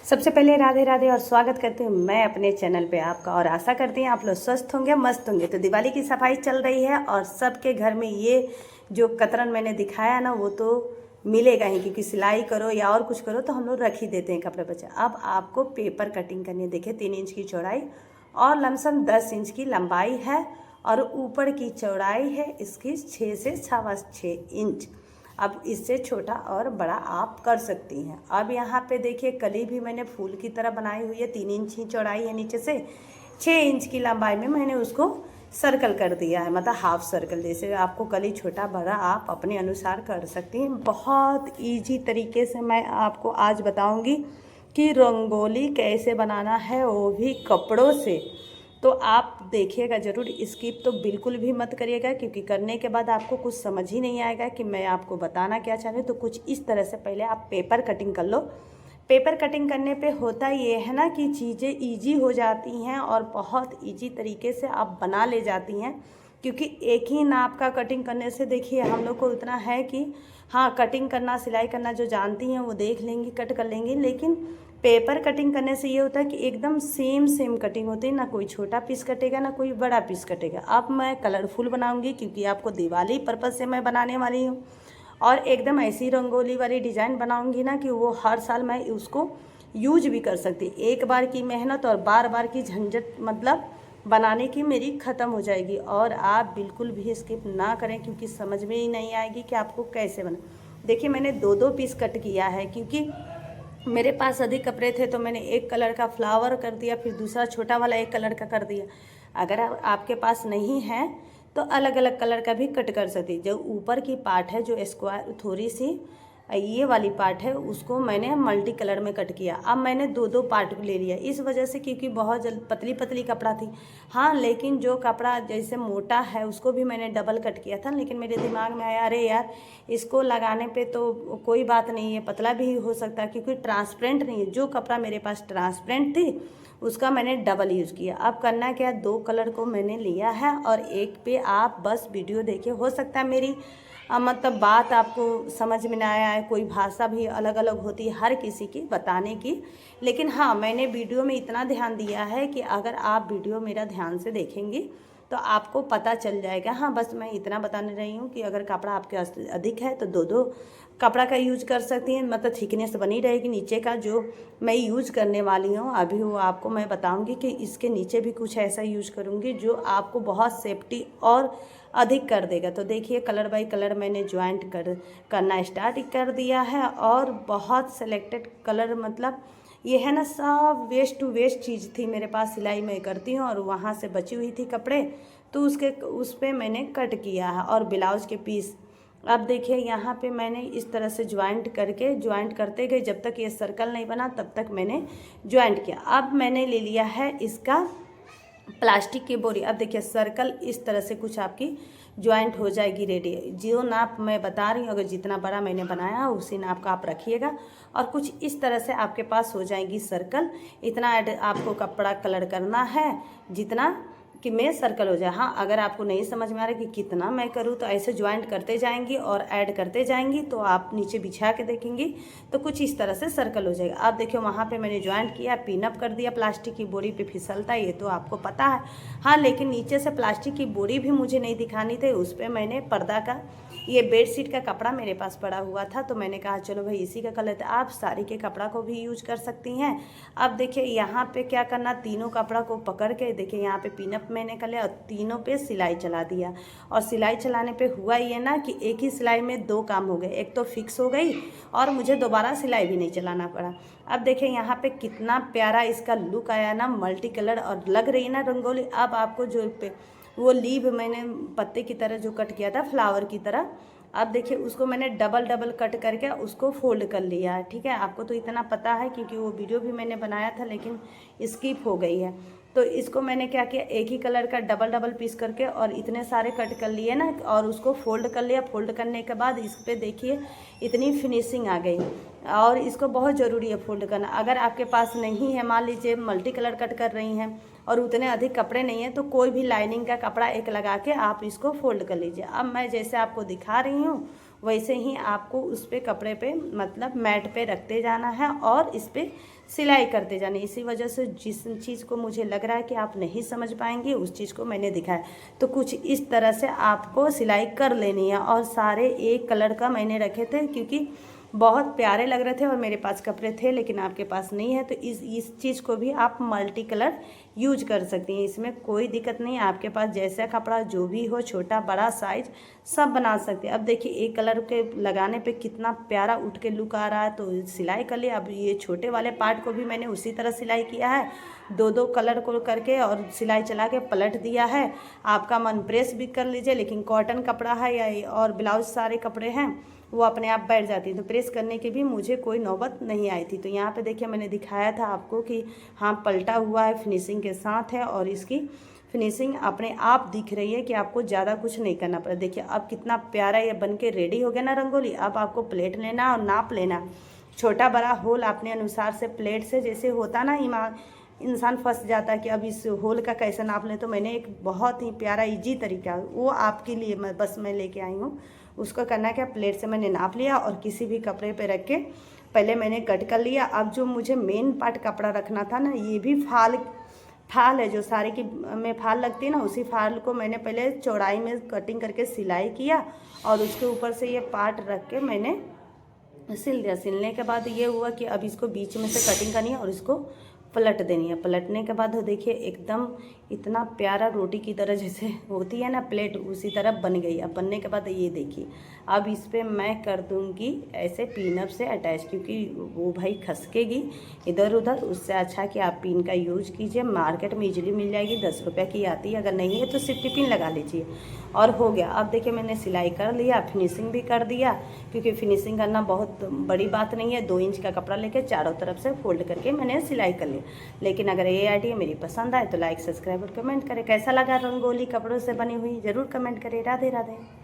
सबसे पहले राधे राधे और स्वागत करती हूँ मैं अपने चैनल पे आपका। और आशा करती हैं आप लोग स्वस्थ होंगे, मस्त होंगे। तो दिवाली की सफाई चल रही है और सबके घर में ये जो कतरन मैंने दिखाया ना वो तो मिलेगा ही, क्योंकि सिलाई करो या और कुछ करो तो हम लोग रख ही देते हैं कपड़े बच्चे। अब आपको पेपर कटिंग करनी है। देखिए 3 इंच की चौड़ाई और लमसम 10 इंच की लंबाई है और ऊपर की चौड़ाई है इसकी 6 से 6.25 इंच। अब इससे छोटा और बड़ा आप कर सकती हैं। अब यहाँ पे देखिए कली भी मैंने फूल की तरह बनाई हुई है। 3 इंच ही चौड़ाई है, नीचे से 6 इंच की लंबाई में मैंने उसको सर्कल कर दिया है, मतलब हाफ सर्कल। जैसे आपको कली छोटा बड़ा आप अपने अनुसार कर सकती हैं। बहुत ईजी तरीके से मैं आपको आज बताऊँगी कि रंगोली कैसे बनाना है, वो भी कपड़ों से। तो आप देखिएगा ज़रूर, स्किप तो बिल्कुल भी मत करिएगा, क्योंकि करने के बाद आपको कुछ समझ ही नहीं आएगा कि मैं आपको बताना क्या चाह रही हूँ। तो कुछ इस तरह से पहले आप पेपर कटिंग कर लो। पेपर कटिंग करने पे होता ये है ना कि चीज़ें ईजी हो जाती हैं और बहुत ईजी तरीके से आप बना ले जाती हैं, क्योंकि एक ही नाप का कटिंग करने से देखिए हम लोग को उतना है कि हाँ कटिंग करना सिलाई करना जो जानती हैं वो देख लेंगी, कट कर लेंगी। लेकिन पेपर कटिंग करने से ये होता है कि एकदम सेम कटिंग होती है, ना कोई छोटा पीस कटेगा ना कोई बड़ा पीस कटेगा। अब मैं कलरफुल बनाऊंगी क्योंकि आपको दिवाली पर्पज़ से मैं बनाने वाली हूँ, और एकदम ऐसी रंगोली वाली डिज़ाइन बनाऊंगी ना कि वो हर साल मैं उसको यूज भी कर सकती। एक बार की मेहनत और बार बार की झंझट मतलब बनाने की मेरी ख़त्म हो जाएगी। और आप बिल्कुल भी स्किप ना करें, क्योंकि समझ में ही नहीं आएगी कि आपको कैसे बना। देखिए मैंने 2 पीस कट किया है, क्योंकि मेरे पास अधिक कपड़े थे तो मैंने एक कलर का फ्लावर कर दिया, फिर दूसरा छोटा वाला एक कलर का कर दिया। अगर आपके पास नहीं है तो अलग अलग कलर का भी कट कर सकती। जो ऊपर की पार्ट है जो स्क्वायर थोड़ी सी ये वाली पार्ट है उसको मैंने मल्टी कलर में कट किया। अब मैंने 2 पार्ट ले लिया इस वजह से, क्योंकि बहुत जल्द पतली कपड़ा थी। हाँ लेकिन जो कपड़ा जैसे मोटा है उसको भी मैंने डबल कट किया था, लेकिन मेरे दिमाग में आया अरे यार इसको लगाने पे तो कोई बात नहीं है, पतला भी हो सकता है, क्योंकि ट्रांसपेरेंट नहीं है। जो कपड़ा मेरे पास ट्रांसपेरेंट थी उसका मैंने डबल यूज़ किया। अब करना क्या, 2 कलर को मैंने लिया है और एक पे आप बस वीडियो देखिए। हो सकता है मेरी मतलब बात आपको समझ में ना आया, कोई भाषा भी अलग अलग होती है हर किसी की बताने की। लेकिन हाँ मैंने वीडियो में इतना ध्यान दिया है कि अगर आप वीडियो मेरा ध्यान से देखेंगी तो आपको पता चल जाएगा। हाँ बस मैं इतना बताने रही हूँ कि अगर कपड़ा आपके अधिक है तो 2 कपड़ा का यूज कर सकती हैं, मतलब थिकनेस बनी रहेगी। नीचे का जो मैं यूज करने वाली हूँ अभी वो आपको मैं बताऊँगी कि इसके नीचे भी कुछ ऐसा यूज करूँगी जो आपको बहुत सेफ्टी और अधिक कर देगा। तो देखिए कलर बाय कलर मैंने ज्वाइंट करना स्टार्ट कर दिया है, और बहुत सेलेक्टेड कलर मतलब ये है ना सब वेस्ट टू वेस्ट चीज़ थी मेरे पास, सिलाई मैं करती हूँ और वहाँ से बची हुई थी कपड़े, तो उस पर मैंने कट किया है। और ब्लाउज के पीस अब देखिए यहाँ पे मैंने इस तरह से ज्वाइंट करते गए, जब तक ये सर्कल नहीं बना तब तक मैंने ज्वाइंट किया। अब मैंने ले लिया है इसका प्लास्टिक की बोरी। अब देखिए सर्कल इस तरह से कुछ आपकी ज्वाइंट हो जाएगी रेडी। जो नाप मैं बता रही हूँ अगर जितना बड़ा मैंने बनाया उसी नाप का आप रखिएगा, और कुछ इस तरह से आपके पास हो जाएगी सर्कल। इतना आपको कपड़ा कलर करना है जितना कि में सर्कल हो जाए। हाँ अगर आपको नहीं समझ में आ रहा कि कितना मैं करूँ तो ऐसे ज्वाइंट करते जाएंगी और ऐड करते जाएंगी, तो आप नीचे बिछा के देखेंगी तो कुछ इस तरह से सर्कल हो जाएगा। आप देखिए वहाँ पे मैंने ज्वाइंट किया, पिनअप कर दिया। प्लास्टिक की बोरी पे फिसलता है ये तो आपको पता है। हाँ लेकिन नीचे से प्लास्टिक की बोरी भी मुझे नहीं दिखानी थी, उस पर मैंने पर्दा का ये बेडशीट का कपड़ा मेरे पास पड़ा हुआ था तो मैंने कहा चलो भाई इसी का कर लेते। आप साड़ी के कपड़ा को भी यूज कर सकती हैं। अब देखिए यहाँ पे क्या करना, तीनों कपड़ा को पकड़ के देखिए यहाँ पे पिनअप मैंने कर लिया और तीनों पे सिलाई चला दिया। और सिलाई चलाने पे हुआ ये ना कि एक ही सिलाई में 2 काम हो गए, एक तो फिक्स हो गई और मुझे दोबारा सिलाई भी नहीं चलाना पड़ा। अब देखिए यहाँ पे कितना प्यारा इसका लुक आया ना, मल्टी कलर और लग रही है ना रंगोली। अब आपको जो वो लीव मैंने पत्ते की तरह जो कट किया था फ्लावर की तरह, अब देखिए उसको मैंने डबल कट करके उसको फोल्ड कर लिया है। ठीक है, आपको तो इतना पता है क्योंकि वो वीडियो भी मैंने बनाया था लेकिन स्किप हो गई है। तो इसको मैंने क्या किया, एक ही कलर का डबल पीस करके और इतने सारे कट कर लिए ना और उसको फोल्ड कर लिया। फोल्ड करने के बाद इस पर देखिए इतनी फिनिशिंग आ गई, और इसको बहुत ज़रूरी है फोल्ड करना। अगर आपके पास नहीं है, मान लीजिए मल्टी कलर कट कर रही हैं और उतने अधिक कपड़े नहीं हैं, तो कोई भी लाइनिंग का कपड़ा एक लगा के आप इसको फोल्ड कर लीजिए। अब मैं जैसे आपको दिखा रही हूँ वैसे ही आपको उस पे कपड़े पे मतलब मैट पे रखते जाना है और इस पे सिलाई करते जाना। इसी वजह से जिस चीज़ को मुझे लग रहा है कि आप नहीं समझ पाएंगे उस चीज़ को मैंने दिखाया। तो कुछ इस तरह से आपको सिलाई कर लेनी है। और सारे एक कलर का मैंने रखे थे क्योंकि बहुत प्यारे लग रहे थे और मेरे पास कपड़े थे, लेकिन आपके पास नहीं है तो इस चीज़ को भी आप मल्टी कलर यूज कर सकती हैं। इसमें कोई दिक्कत नहीं है, आपके पास जैसा कपड़ा जो भी हो, छोटा बड़ा साइज सब बना सकते हैं। अब देखिए एक कलर के लगाने पे कितना प्यारा उठ के लुक आ रहा है, तो सिलाई कर लिया। अब ये छोटे वाले पार्ट को भी मैंने उसी तरह सिलाई किया है, दो दो कलर को करके और सिलाई चला के पलट दिया है। आपका मन प्रेस भी कर लीजिए, लेकिन कॉटन कपड़ा है या और ब्लाउज सारे कपड़े हैं वो अपने आप बैठ जाती है, तो प्रेस करने की भी मुझे कोई नौबत नहीं आई थी। तो यहाँ पे देखिए मैंने दिखाया था आपको कि हाँ पलटा हुआ है, फिनिशिंग के साथ है और इसकी फिनिशिंग अपने आप दिख रही है कि आपको ज़्यादा कुछ नहीं करना पड़ा। देखिए अब कितना प्यारा ये बन के रेडी हो गया ना रंगोली। अब आपको प्लेट लेना और नाप लेना, छोटा बड़ा होल अपने अनुसार से प्लेट से जैसे होता ना इंसान फंस जाता है कि अब इस होल का कैसे नाप लें, तो मैंने एक बहुत ही प्यारा इजी तरीका वो आपके लिए मैं लेके आई हूँ। उसको करना क्या, प्लेट से मैंने नाप लिया और किसी भी कपड़े पे रख के पहले मैंने कट कर लिया। अब जो मुझे मेन पार्ट कपड़ा रखना था ना, ये भी फाल है जो साड़ी की में फाल लगती है ना, उसी फाल को मैंने पहले चौड़ाई में कटिंग करके सिलाई किया और उसके ऊपर से ये पार्ट रख के मैंने सिल दिया। सिलने के बाद ये हुआ कि अब इसको बीच में से कटिंग करनी है और इसको पलट देनी है। पलटने के बाद देखिए एकदम इतना प्यारा रोटी की तरह जैसे होती है ना प्लेट, उसी तरह बन गई। अब बनने के बाद ये देखिए अब इस पर मैं कर दूंगी ऐसे पिनअप से अटैच, क्योंकि वो भाई खसकेगी इधर उधर। उससे अच्छा कि आप पिन का यूज कीजिए, मार्केट में इजीली मिल जाएगी, 10 रुपये की आती है। अगर नहीं है तो सिर्फ पिन लगा लीजिए और हो गया। अब देखिए मैंने सिलाई कर लिया, फिनिशिंग भी कर दिया, क्योंकि फिनिशिंग करना बहुत बड़ी बात नहीं है। 2 इंच का कपड़ा लेके चारों तरफ से फोल्ड करके मैंने सिलाई कर लिया। लेकिन अगर ये आइडिया मेरी पसंद आए तो लाइक सब्सक्राइब और कमेंट करें। कैसा लगा रंगोली कपड़ों से बनी हुई ज़रूर कमेंट करें। राधे राधे।